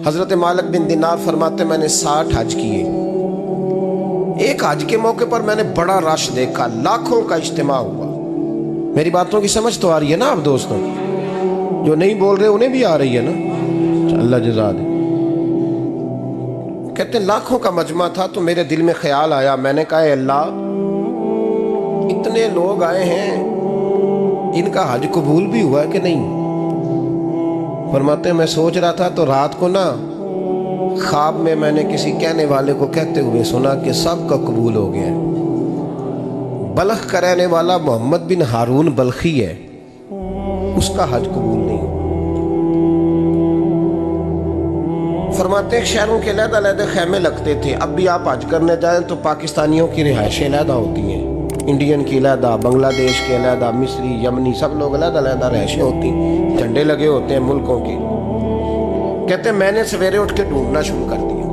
हजरत मालिक बिन दिनार फरमाते मैंने 60 हज किए। एक हज के मौके पर मैंने बड़ा रश देखा, लाखों का इज्तिमा हुआ। मेरी बातों की समझ तो आ रही है ना आप दोस्तों? जो नहीं बोल रहे उन्हें भी आ रही है ना? अल्लाह जज़ा दे। कहते लाखों का मजमा था तो मेरे दिल में ख्याल आया, मैंने कहा अल्लाह इतने लोग आए हैं, इनका हज कबूल भी हुआ है कि नहीं? फरमाते मैं सोच रहा था तो रात को ना ख्वाब में मैंने किसी कहने वाले को कहते हुए सुना कि सबका कबूल हो गया है। बल्ख का रहने वाला मोहम्मद बिन हारून बल्खी है, उसका हज कबूल नहीं। फरमाते शहरों के अलग-अलग खैमे लगते थे। अब भी आप हज करने जाएं तो पाकिस्तानियों की रिहाइशें अलग होती हैं, इंडियन की अलग, बांग्लादेश के अलग, मिस्री, यमनी, सब लोग अलग-अलग रिहाइशें होती, झंडे लगे होते हैं मुल्कों के। कहते मैंने सवेरे उठ के ढूंढना शुरू कर दिया।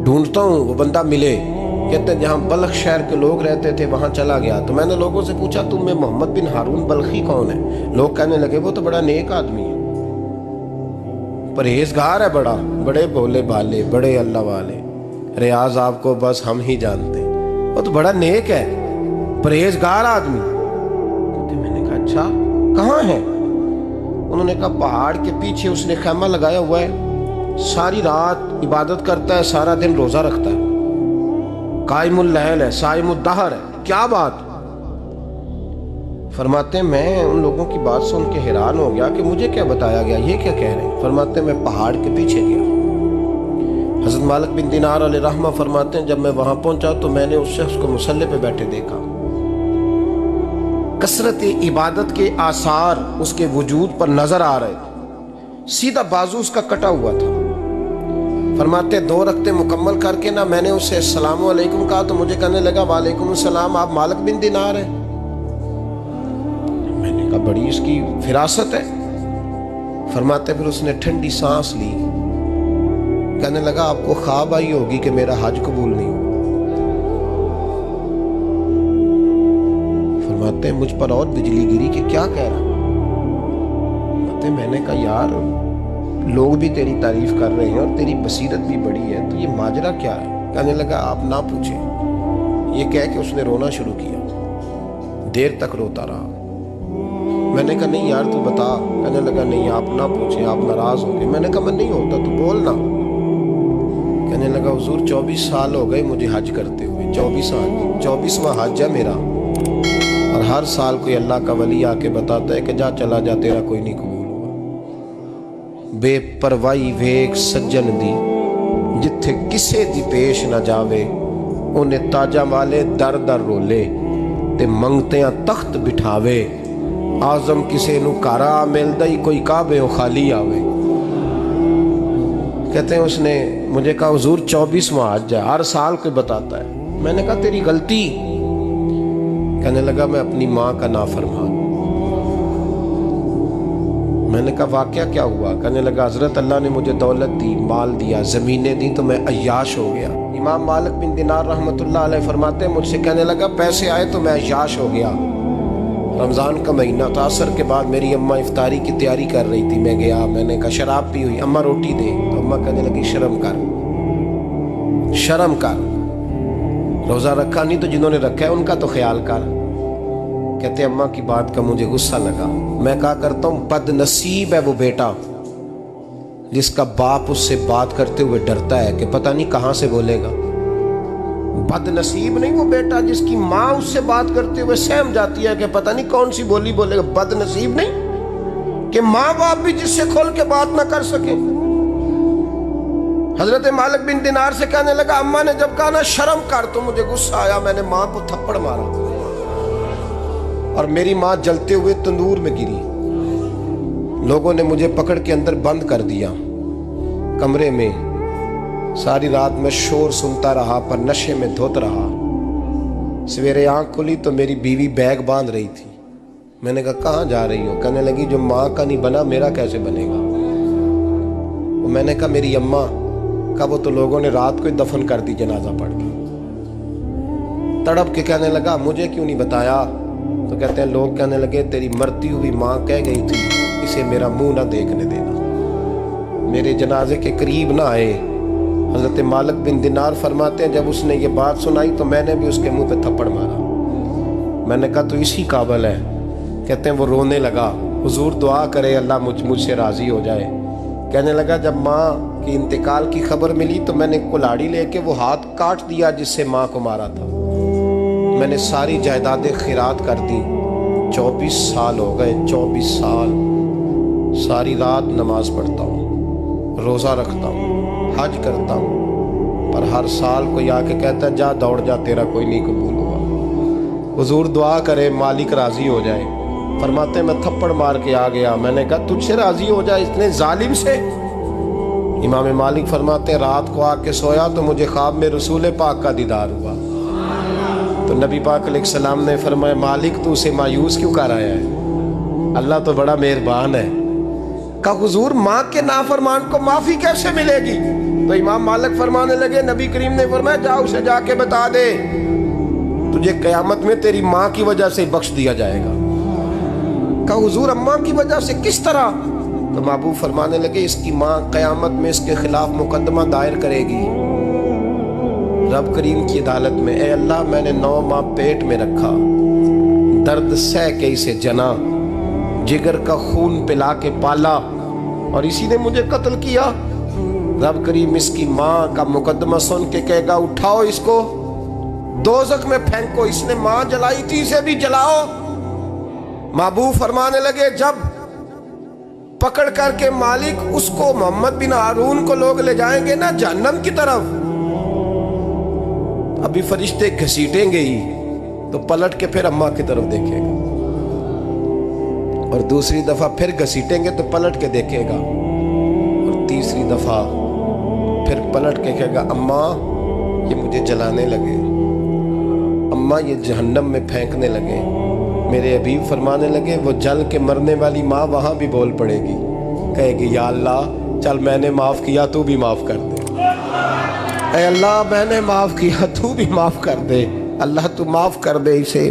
ढूंढता हूँ वो बंदा मिले। कहते जहाँ बल्ख शहर के लोग रहते थे वहां चला गया। तो मैंने लोगों से पूछा तुम में मोहम्मद बिन हारून बल्खी कौन है? लोग कहने लगे वो तो बड़ा नेक आदमी है, परहेजगार है, बड़े भोले भाले, बड़े अल्लाह वाले, रियाज आपको बस हम ही जानते हैं, वो तो बड़ा नेक है, परहेजगार आदमी। तो मैंने कहा अच्छा कहाँ है? उन्होंने कहा पहाड़ के पीछे उसने खैमा लगाया हुआ है, सारी रात इबादत करता है, सारा दिन रोजा रखता है, कायमुल लैल है, साइमुद दहर है। क्या बात? फरमाते मैं उन लोगों की बात सुन के हैरान हो गया कि मुझे क्या बताया गया, ये क्या कह रहे हैं? फरमाते मैं पहाड़ के पीछे गया। हज़रत मालिक बिन दिनार अलैहिर्रहमा फरमाते हैं जब मैं वहां पहुंचा तो मैंने उस शख्स को मुसल्ले पे बैठे देखा। कसरत इबादत के आसार उसके वजूद पर नजर आ रहे थे, सीधा बाजू उसका कटा हुआ था। फरमाते 2 रकते मुकम्मल करके ना मैंने उससे अस्सलामु अलैकुम कहा तो मुझे कहने लगा वालेकुम सलाम, आप मालिक बिन दिनार हैं? मैंने कहा बड़ी इसकी फिरासत है। फरमाते फिर उसने ठंडी सांस ली, कहने लगा आपको ख्वाब आई होगी कि मेरा हज कबूल नहीं हुआ। फरमाते मुझ पर और बिजली गिरी कि क्या कह रहा? फरमाते मैंने कहा यार लोग भी तेरी तारीफ कर रहे हैं और तेरी बसीरत भी बड़ी है, तो ये माजरा क्या है? कहने लगा आप ना पूछें। ये कह के उसने रोना शुरू किया, देर तक रोता रहा। मैंने कहा नहीं यार तू बता। कहने लगा नहीं आप ना पूछें, आप नाराज होंगे। मैंने कहा मैं नहीं होता, तू बोल ना। कहने लगा हुजूर 24 साल हो गए मुझे हज करते हुए, 24वां हज है मेरा, और हर साल कोई अल्लाह का वली आके बताता है कि जा चला जा तेरा कोई नहीं कबूल हुआ। बेपरवाही वेख सज्जन दी जिथे किसे दी पेश ना जावे, उन्हें ताजा वाले दर दर रोले ते मंगतियां तख्त बिठावे। आजम किसे नू कारा मिलदा ही कोई काबे खाली आवे। कहते हैं उसने मुझे कहा हुजूर 24वां हज है, हर साल कोई बताता है। मैंने कहा तेरी गलती। कहने लगा मैं अपनी माँ का नाफरमान। मैंने कहा वाकया क्या हुआ? कहने लगा हजरत अल्लाह ने मुझे दौलत दी, माल दिया, ज़मीनें दी तो मैं अय्याश हो गया। इमाम मालिक बिन दिनार रहमतुल्लाह अलैह फरमाते हैं मुझसे कहने लगा पैसे आए तो मैं अय्याश हो गया। रमज़ान का महीना था, असर के बाद मेरी अम्मा इफ्तारी की तैयारी कर रही थी, मैं गया, मैंने कहा शराब पी हुई, अम्मा रोटी दे। तो अम्मा कहने लगी शर्म कर, शर्म कर, रोज़ा रखा नहीं तो जिन्होंने रखा है उनका तो ख्याल कर। कहते अम्मा की बात का मुझे गुस्सा लगा। मैं कहा करता हूँ बदनसीब है वो बेटा जिसका बाप उससे बात करते हुए डरता है कि पता नहीं कहाँ से बोलेगा। बदनसीब नहीं वो बेटा जिसकी माँ उससे बात करते हुए सहम जाती है कि पता नहीं कौन सी बोली बोलेगा। बदनसीब नहीं कि माँ बाप भी जिससे खोल के बात ना कर सके। हजरत मालिक बिन दिनार से कहने लगा अम्मा ने जब कहा ना शर्म कर तो मुझे गुस्सा आया, मैंने माँ को थप्पड़ मारा और मेरी माँ जलते हुए तंदूर में गिरी। लोगों ने मुझे पकड़ के अंदर बंद कर दिया कमरे में। सारी रात में शोर सुनता रहा पर नशे में धोत रहा। सवेरे आंख खुली तो मेरी बीवी बैग बांध रही थी। मैंने कहा कहाँ जा रही हो? कहने लगी जो माँ का नहीं बना मेरा कैसे बनेगा? वो मैंने कहा मेरी अम्मा का वो तो लोगों ने रात को ही दफन कर दी जनाजा पढ़ के। तड़प के कहने लगा मुझे क्यों नहीं बताया? तो कहते हैं लोग कहने लगे तेरी मरती हुई माँ कह गई थी इसे मेरा मुंह ना देखने देना। मेरे जनाजे के करीब ना आए। हज़रत मालिक बिन दिनार फरमाते हैं जब उसने ये बात सुनाई तो मैंने भी उसके मुंह पे थप्पड़ मारा। मैंने कहा तो इसी काबिल है। कहते हैं वो रोने लगा, हुजूर दुआ करे अल्लाह मुझसे राज़ी हो जाए। कहने लगा जब माँ की इंतकाल की खबर मिली तो मैंने कुल्हाड़ी लेके वो हाथ काट दिया जिससे माँ को मारा था। मैंने सारी जायदादें खिरात कर दी। 24 साल हो गए, 24 साल। सारी रात नमाज पढ़ता हूँ, रोज़ा रखता हूँ, हज करता हूँ, पर हर साल कोई आके कहता है जा दौड़ जा, तेरा कोई नहीं कबूल हुआ। हुजूर दुआ करे मालिक राज़ी हो जाए। फरमाते मैं थप्पड़ मार के आ गया। मैंने कहा तुझसे राज़ी हो जाए इतने जालिम से? इमाम मालिक फरमाते रात को आके सोया तो मुझे ख्वाब में रसूल पाक का दीदार हुआ। तो नबी पाक अलैहिस्सलाम ने फरमाया मालिक तू उसे मायूस क्यों कर आया है? अल्लाह तो बड़ा मेहरबान है। कहा हुजूर माँ के नाफरमान को माफ़ी कैसे मिलेगी? तो इमाम मालिक फरमाने लगे नबी करीम ने फरमाया जा उसे जाके बता दे तुझे क़यामत में तेरी माँ की वजह से बख्श दिया जाएगा। कहा हुजूर अम्मा की वजह से किस तरह? तो महबूब फरमाने लगे इसकी माँ क़यामत में इसके खिलाफ मुकदमा दायर करेगी रब करीम की अदालत में। ए अल्लाह मैंने 9 माह पेट में रखा, दर्द सह के इसे जना, जिगर का खून पिला के पाला और इसी ने मुझे कत्ल किया। रब करीम इसकी माँ का मुकदमा सुन के कहेगा उठाओ इसको दोज़ख में फेंको, इसने माँ जलाई थी इसे भी जलाओ। महबूब फरमाने लगे जब पकड़ करके मालिक उसको मोहम्मद बिन हारून को लोग ले जाएंगे ना जहन्नम की तरफ, अभी फरिश्ते घसीटेंगे ही तो पलट के फिर अम्मा की तरफ देखेगा और दूसरी दफा फिर घसीटेंगे तो पलट के देखेगा और तीसरी दफा फिर पलट के कहेगा अम्मा ये मुझे जलाने लगे, अम्मा ये जहन्नम में फेंकने लगे। मेरे हबीब फरमाने लगे वो जल के मरने वाली माँ वहाँ भी बोल पड़ेगी, कहेगी या अल्लाह चल मैंने माफ़ किया तू भी माफ़ कर दे। ऐ अल्लाह मैंने माफ़ किया तू भी माफ़ कर दे, अल्लाह तू माफ़ कर दे इसे।